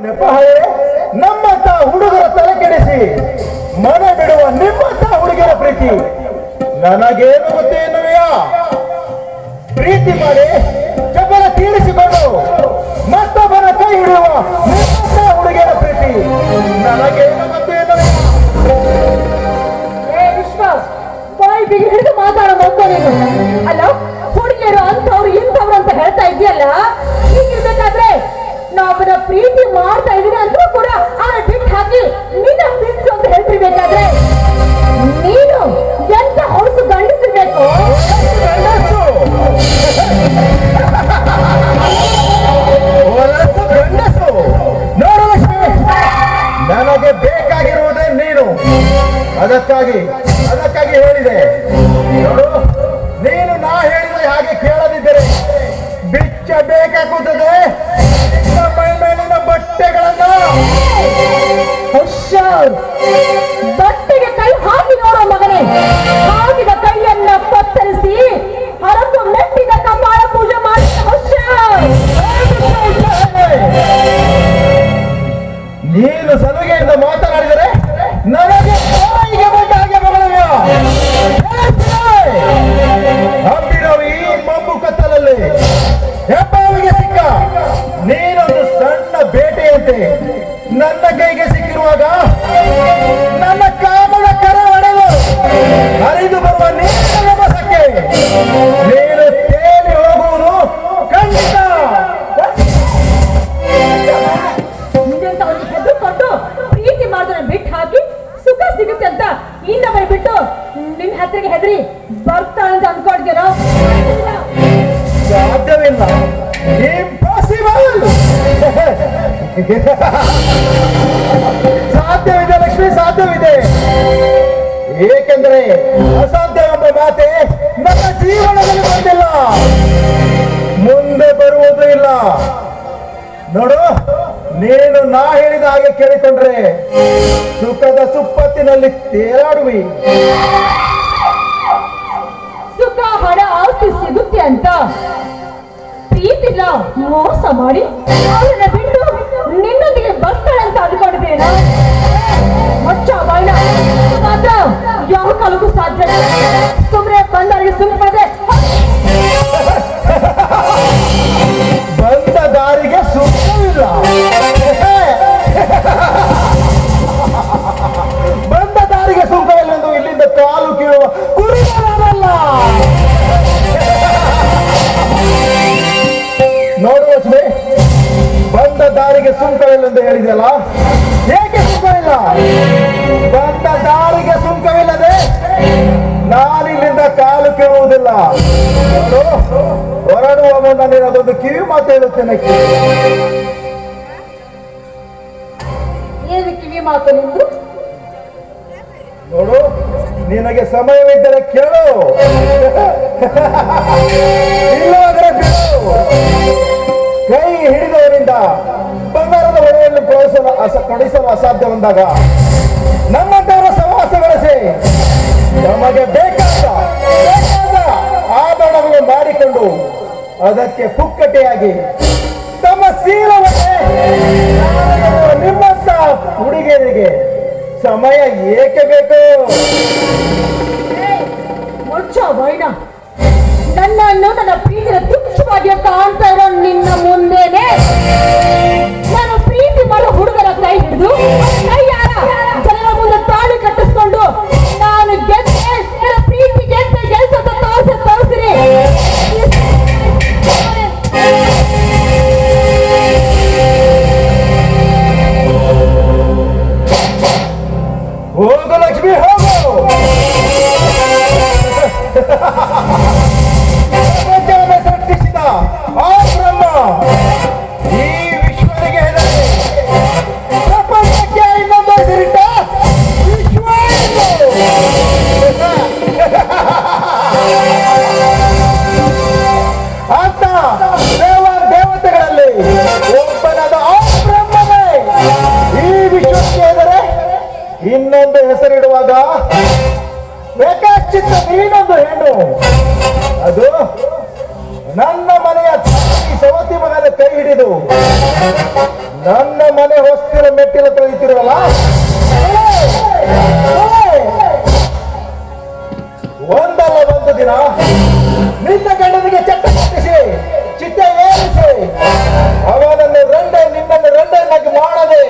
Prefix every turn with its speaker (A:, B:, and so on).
A: ನೆಪಹಳೆ ನಮ್ಮಂತ ಹುಡುಗರ ತಲೆ ಕೆಡಿಸಿ ಮನೆ ಬಿಡುವ ನಿಮ್ಮಂತ ಹುಡುಗರ ಪ್ರೀತಿ ನನಗೇನು ಗೊತ್ತೇನುವೆಯಾ? ಪ್ರೀತಿ ಮಾಡಿ ಚಪಲ ತೀರಿಸಿಕೊಂಡು ಮತ್ತೊಬ್ಬನ ಕೈ ಹಿಡಿಯುವ ನಿಮ್ಮಂತ ಹುಡುಗರ ಪ್ರೀತಿ ನನಗೇನು ಗೊತ್ತೇನುವೆಯಾ?
B: ವಿಶ್ವಾಸ್ ಬಾಯಿ ಬಿಗಿ ಹಿಡಿದು ಮಾತಾಡೋ ಮಕ್ಕಳು ನೀನು ಅಲ್ಲ. ಹುಡುಗಿಯರು ಅಂತವ್ರು ಇಂಥವ್ರು ಅಂತ ಹೇಳ್ತಾ ಇದೆಯಲ್ಲ, ಹೀಗಿರ್ಬೇಕಾದ್ರೆ ನಾವನ್ನ ಪ್ರೀತಿ ಮಾಡ್ತಾ ಇದೀನಿ ಅಂದ್ರೂ ಕೂಡ ಅವನ ಬಿಟ್ಟು ಹಾಕಿ ನಿನ್ನ ಪ್ರೀತಿ ಅಂತ ಹೇಳ್ತಿರ್ಬೇಕಾದ್ರೆ ನೀನು ಎಂತ ಹೊರತು ಗಂಡಿಸಿರ್ಬೇಕು.
A: ನೋಡು ಲಕ್ಷ್ಮಿ, ನನಗೆ ಬೇಕಾಗಿರುವುದೇ ನೀನು. ಅದಕ್ಕಾಗಿ ಹೇಳಿದೆ. ನೋಡು, ನೀನು ನಾ ಹೇಳಿದ ಹಾಗೆ ಕೇಳದಿದ್ದರೆ ಬಿಚ್ಚಬೇಕಾಗುತ್ತದೆ ಮೈ ಮೇಲಿನ ಬಟ್ಟೆಗಳನ್ನ.
B: ಬಟ್ಟೆಗೆ ಕೈ ಹಾಕಿ ನೋಡೋ ಮಗನೇ. ಹಾಕಿದ ಕೈಯನ್ನ ಕತ್ತರಿಸಿ ಹರಕು ಮೆಟ್ಟಿದ ಕಪಾಳ ಪೂಜೆ ಮಾಡಿ
A: ನೀನು ಸಲುಗೆಯಿಂದ ಮಾತನಾಡಿದರೆ ನನಗೆ ಬಾಯಿಗೆ ಬಂದ ಹಾಗೆ ಮಗಳವ್ಯ. ಹಬ್ಬಿರೋ ಈ ಮಬ್ಬು ಕತ್ತಲಲ್ಲಿ ಹೆಬ್ಬಾವಿಗೆ ಸಿಕ್ಕ ನೀನೊಂದು ಸಣ್ಣ ಬೇಟೆಯಂತೆ ನನ್ನ ಕೈಗೆ ಸಿಕ್ಕಿರುವಾಗ ನನ್ನ ಕಾಮದ ಕರ ಒಡೆದು ಹರಿದು ಬರುವ ನೀರಿನ ರಭಸಕ್ಕೆ ನೀನು ತೇಲಿ ಹೋಗುವುದು ಖಂಡಿತ.
B: ಹೆದರ್ಕೊಂಡು ಪ್ರೀತಿ ಮಾಡೋದನ್ನ ಬಿಟ್ಟು ಹಾಕಿ ಸುಖ ಸಿಗುತ್ತೆ ಅಂತ ಇನ್ನೊಬ್ಬರು ಬಿಟ್ಟು ನಿನ್ನ ಹತ್ತಿರಗೆ ಹೆದರಿ ಬರ್ತಾಳಂತ ಅನ್ಕೊಂಡಿದ್ದೀರೋ?
A: ಸಾಧ್ಯವಿಲ್ಲ, ಇಂಪಾಸಿಬಲ್. ಸಾಧ್ಯವಿದೆ ಲಕ್ಷ್ಮಿ, ಸಾಧ್ಯವಿದೆ. ಏಕೆಂದರೆ ಅಸಾಧ್ಯ ಎಂಬ ಮಾತೆ ನನ್ನ ಜೀವನದಲ್ಲಿ ಬಂದಿಲ್ಲ, ಮುಂದೆ ಬರುವುದೂ ಇಲ್ಲ. ನೋಡು, ನೀನು ನಾ ಹೇಳಿದ ಹಾಗೆ ಕೇಳಿಕೊಂಡ್ರೆ ಸುಖದ ಸುಪ್ಪತ್ತಿನಲ್ಲಿ ತೇಲಾಡುವಿ.
B: ಸುಖ ಹಣ ಆಸ್ತಿ ಸಿಗುತ್ತೆ ಅಂತ ಪ್ರೀತಿಲ್ಲ ಮೋಸ ಮಾಡಿ ಅವರನ್ನ ಬಿಟ್ಟು ನಿನ್ನೊಂದಿಗೆ ಬರ್ತಾಳೆ ಅಂತ ಅನ್ಕೊಂಡಿದ್ದೇನ? ಮಚ್ಚ ಬಾಯ್ನ ಮಾತ್ರ ಯಾವ ಕಾಲಕ್ಕೂ ಸಾಧ್ಯ. ಸುಮ್ಮನೆ ಬಂದವರಿಗೆ ಸುಮ್ಮನೆ
A: ಬಂದ ದಾರಿಗೆ ಸುಖವಿಲ್ಲ, ಬಂದ ದಾರಿಗೆ ಸುಖವಿಲ್ಲ. ಇಲ್ಲಿಂದ ಕಾಲು ಕೀಳುವ ಕುರಿಗಳಲ್ಲ. ನೋಡು ಲಕ್ಷ್ಮಿ, ಬಂದ ದಾರಿಗೆ ಸುಂಕವಿല്ലെಂದು ಹೇಳಿದೆಯಲ್ಲ, ಏಕೆ ಸುಂಕವಿಲ್ಲ? ಬಂದ ದಾರಿಗೆ ಸುಂಕವಿಲ್ಲದೆ ನಾನಿಲ್ಲಿಂದ ಕಾಲು ಕೀಳುವುದಿಲ್ಲ. ಹೊರಡುವ ಮುನ್ನ ನೀನು ಅದೊಂದು ಕಿವಿ ಮಾತು ಹೇಳುತ್ತೇನೆ.
B: ಏನು ಕಿವಿ ಮಾತು ನಿಂದು?
A: ನೋಡು, ನಿನಗೆ ಸಮಯವಿದ್ದರೆ ಕೇಳು, ಇಲ್ಲವಾದರೆ ಬಿಡು. ಕೈ ಹಿಡಿದವರಿಂದ ಬಂಗಾರದ ಒಡೆಯನ್ನು ಕೊಡಿಸಲು ಅಸಾಧ್ಯ ಬಂದಾಗ ನಮ್ಮಂತವರ ಸಹವಾಸ ಬೆಳೆಸಿ ನಮಗೆ ಬೇಕಾದ ಆಭರಣಗಳನ್ನು ಮಾಡಿಕೊಂಡು ಅದಕ್ಕೆ ಪುಕ್ಕಟೆಯಾಗಿ ತಮ್ಮ ಸೀಲವನ್ನೇ ನಿಮ್ಮಂತ ಹುಡುಗಿಯರಿಗೆ ಸಮಯ ಏಕೆ ಬೇಕು?
B: ಮುಚ್ಚ ಬೈನ, ನನ್ನನ್ನು ನನ್ನ ಪ್ರೀತಿಯ ತುಚ್ಛವಾಗಿ ಕಾಣ್ತಾ ಇರೋ ನಿನ್ನ ಮುಂದೆನೆ ನಾನು ಪ್ರೀತಿ ಮಾಡೋ ಹುಡುಗರ ಕೈ ಹಿಡಿದು ಕೈಯಾರ ಜನರ ಮುಂದೆ ತಾಳಿ ಕಟ್ಟಿಸ್ಕೊಂಡು ನಾನು ಗೆದ್ದೆ ನನ್ನ ಪ್ರೀತಿ ಗೆದ್ದೆ ಗೆಲ್ಸದ ತೋರಿಸ್ತೀನಿ.
A: ಹೋಗು ಲಕ್ಷ್ಮಿ, ಹೋಗು. ಸೃಷ್ಟಿಸಿದ ಆ ಬ್ರಹ್ಮ ಈ ವಿಶ್ವನಿಗೆ ಹೆದರಿ ಪ್ರಪಂಚಕ್ಕೆ ಇನ್ನೊಂದು ಹೆಸರಿಟ್ಟ ವಿಶ್ವ. ಅಂತ ದೇವತೆಗಳಲ್ಲಿ ಒಬ್ಬನಾದ ಆ ಬ್ರಹ್ಮನೇ ಈ ವಿಶ್ವಕ್ಕೆ ಹೆದರೆ ಇನ್ನೊಂದು ಹೆಸರಿಡುವಾಗ ಬೇಕಾಚಿತ್ತ ನೀನೊಂದು ಹೆಣ್ಣು, ನನ್ನ ಮನೆಯ ತಾಯಿ ಸವತಿ ಮಗನ ಕೈ ಹಿಡಿದು ನನ್ನ ಮನೆ ಹೊಸ್ತಿರ ಮೆಟ್ಟಿಲ ಕಳೀತಿರುವಲ್ಲ, ಒಂದಲ್ಲ ಒಂದು ದಿನ ನಿನ್ನ ಗಂಡನಿಗೆ ಚಟ್ಟ ಕಟ್ಟಿಸಿ ಚಿತ್ತ ಏರಿಸಿ ಅವನನ್ನು ನಿನ್ನನ್ನು ರಂಡನ್ನಾಗಿ ಮಾಡದೆ